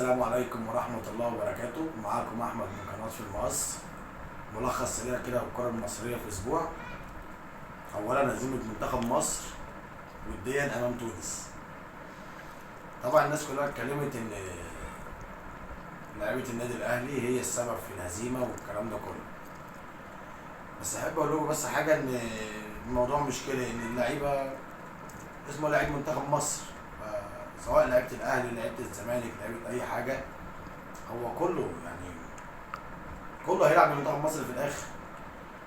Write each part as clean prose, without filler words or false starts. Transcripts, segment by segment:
السلام عليكم ورحمة الله وبركاته. معاكم أحمد من قناة في المقص. ملخص سريع كده بالكرة المصرية في أسبوع. أولا هزيمة منتخب مصر وديا أمام تونس. طبعا الناس كلها اتكلمت إن لعيبة النادي الأهلي هي السبب في الهزيمة والكلام ده كله، بس أحب أقول لكم بس حاجة، إن الموضوع مش كده، إن اللعيبة اسمه لعيب منتخب مصر، سواء لعيبة الأهلي لعيبة الزمالك لعيبة أي حاجة، هو كله يعني كله هيلعب لمنتخب مصر في الاخر.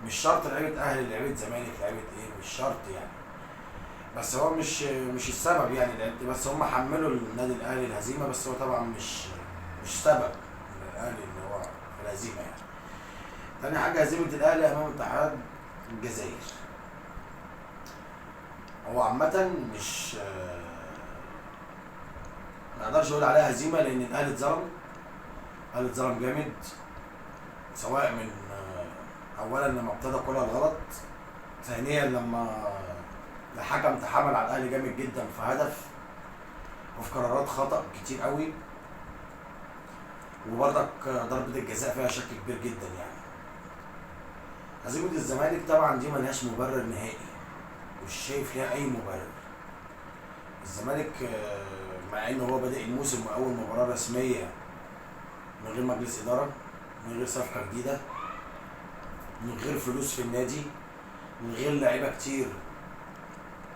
مش شرط لعيبه اهلي لعيبه زمالك لعيبه ايه، مش شرط يعني. بس هو مش السبب يعني لعيبه، بس هم حملوا النادي الاهلي الهزيمه، بس هو طبعا مش سبب من الاهلي اللي هو في الهزيمه يعني. تاني حاجه هزيمه الاهلي امام اتحاد الجزائر. هو عامه مش ما اقدرش اقول عليها هزيمه، لان الاهلي اتظلم جامد، سواء من اولا لما ابتدى كولر غلط، ثانيا لما الحكم تحامل على الاهلي جامد جدا في هدف وفي قرارات خطا كتير قوي، وبرضك ضربه الجزاء فيها شك كبير جدا يعني. هزيمه الزمالك طبعا دي ملهاش مبرر نهائي، مش شايف ليها اي مبرر. الزمالك مع انه هو بادئ الموسم واول مباراه رسميه من غير مجلس اداره، من غير صفقه جديده، من غير فلوس في النادي، من غير لعيبه كتير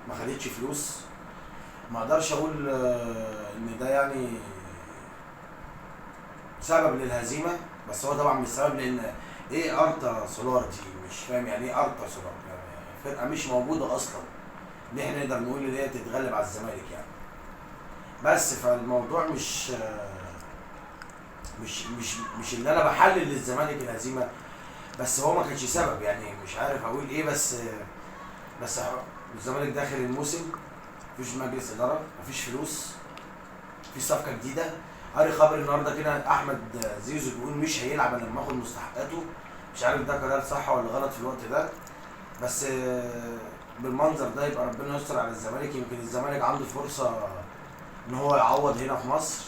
ما خدتش فلوس، ما اقدرش اقول ان ده يعني سبب للهزيمه. بس هو طبعا مش سبب، لان ايه ارتا سولار دي؟ مش فاهم يعني ايه ارتا سولار، يعني فرقه مش موجوده اصلا ان احنا نقدر نقول ان هي تتغلب على الزمالك يعني. بس فالموضوع مش ان انا بحلل للزمالك الهزيمه، بس هو ما كانش سبب يعني. مش عارف اقول ايه، بس الزمالك داخل الموسم مفيش مجلس اداره، مفيش فلوس، مفيش صفقه جديده. قاري خبر النهارده كده احمد زيزو بيقول مش هيلعب الا لما ياخد مستحقاته. مش عارف ده قرار صح ولا غلط في الوقت ده، بس بالمنظر ده يبقى ربنا يستر على الزمالك. يمكن الزمالك عنده فرصه ان هو يعوض هنا في مصر،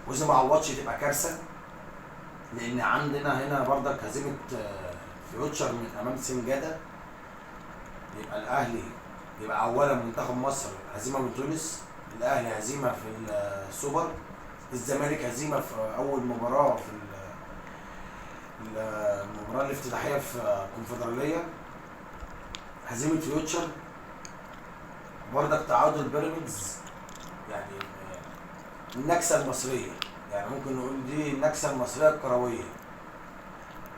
واذا ما عوضش تبقى كارثه، لان عندنا هنا برضك هزيمه فيوتشر من امام سنجاده. يبقى الاهلي يبقى اولا منتخب مصر هزيمه من تونس، الاهلي هزيمه في السوبر، الزمالك هزيمه في اول مباراه في المباراه الافتتاحيه في الكونفدراليه، هزيمه فيوتشر، برضك تعادل بيراميدز. يعني النكسه المصريه، يعني ممكن نقول دي النكسه المصريه الكرويه.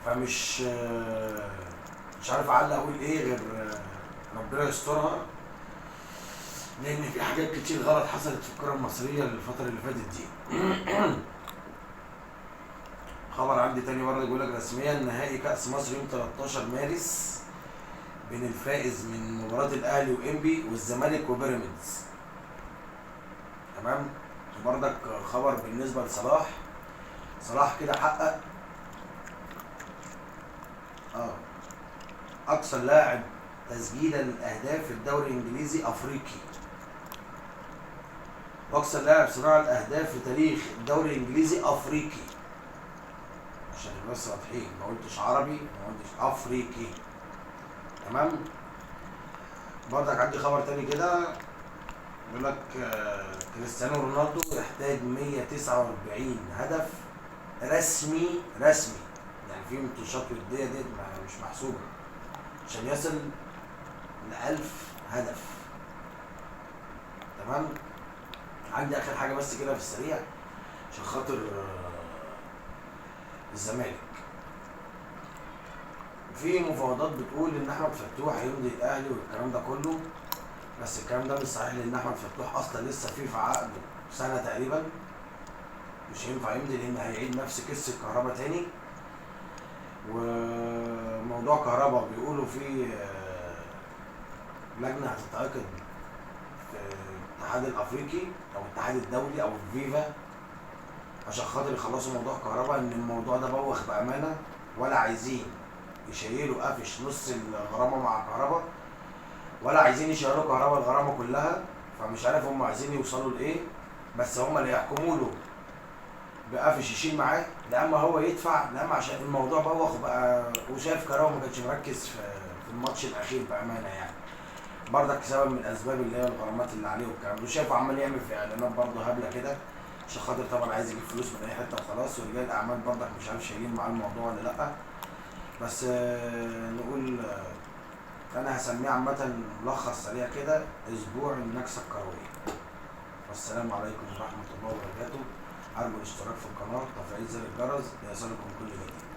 فمش مش عارف اعلق اقول ايه غير ربنا يسترها، لان في حاجات كتير غلط حصلت في الكره المصريه الفتره اللي فاتت دي. خبر عندي تاني برضه بيقول لك رسميا نهائي كاس مصر يوم 13 مارس بين الفائز من مباراه الاهلي وانبي والزمالك وبيراميدز. تمام. وبرضك خبر بالنسبه لصلاح، صلاح كده حقق اكثر لاعب تسجيلا للاهداف في الدوري الانجليزي افريقي، واكثر لاعب صناعه الاهداف في تاريخ الدوري الانجليزي افريقي. عشان بس واضحين، ما قلتش عربي، ما قلتش افريقي. تمام. برضك عندي خبر تاني كده بيقول لك كريستيانو رونالدو يحتاج 149 هدف رسمي يعني في ماتشات وديه ديت مش محسوبه عشان يصل ل 1000 هدف. تمام. عندي اخر حاجه بس كده في السريع عشان خاطر الزمالك. في مفاوضات بتقول ان احمد فتوح هيمضي الاهلي والكلام ده كله، بس الكلام ده مش صحيح، لان احمد فتوح اصلا لسه في عقده سنه تقريبا، مش هينفع يمضي لان هيعيد نفس قصه كهربا تاني. وموضوع كهربا بيقولوا في لجنه هتتعقد في الاتحاد الافريقي او الاتحاد الدولي او الفيفا عشان خاطر يخلصوا موضوع كهربا، ان الموضوع ده بوخ بامانه، ولا عايزين يشيلوا قفش نص الغرامه مع كهربا، ولا عايزين يشيلوا كهربا الغرامه كلها. فمش عارف هم عايزين يوصلوا لايه، بس هم اللي يحكموا له بقافش يشيل معاه، لا اما هو يدفع، لا اما عشان الموضوع بوخ بقى. وشايف كراوي ما كانش مركز في الماتش الاخير بامانه يعني. برضك سبب من الاسباب اللي هي الغرامات اللي عليه والكلام ده. وشايفه عمال يعمل في اعلانات برضه هبله كده عشان خاطر طبعا عايز يجيب فلوس من اي حته وخلاص. ورجال الاعمال برضك مش عارف شايلين معاه الموضوع ولا لا. بس نقول انا هسميه عامه ملخص سريع كده: اسبوع النكسه الكرويه. والسلام عليكم ورحمه الله وبركاته. ارجو الاشتراك في القناه وتفعيل زر الجرس ليصلكم كل جديد.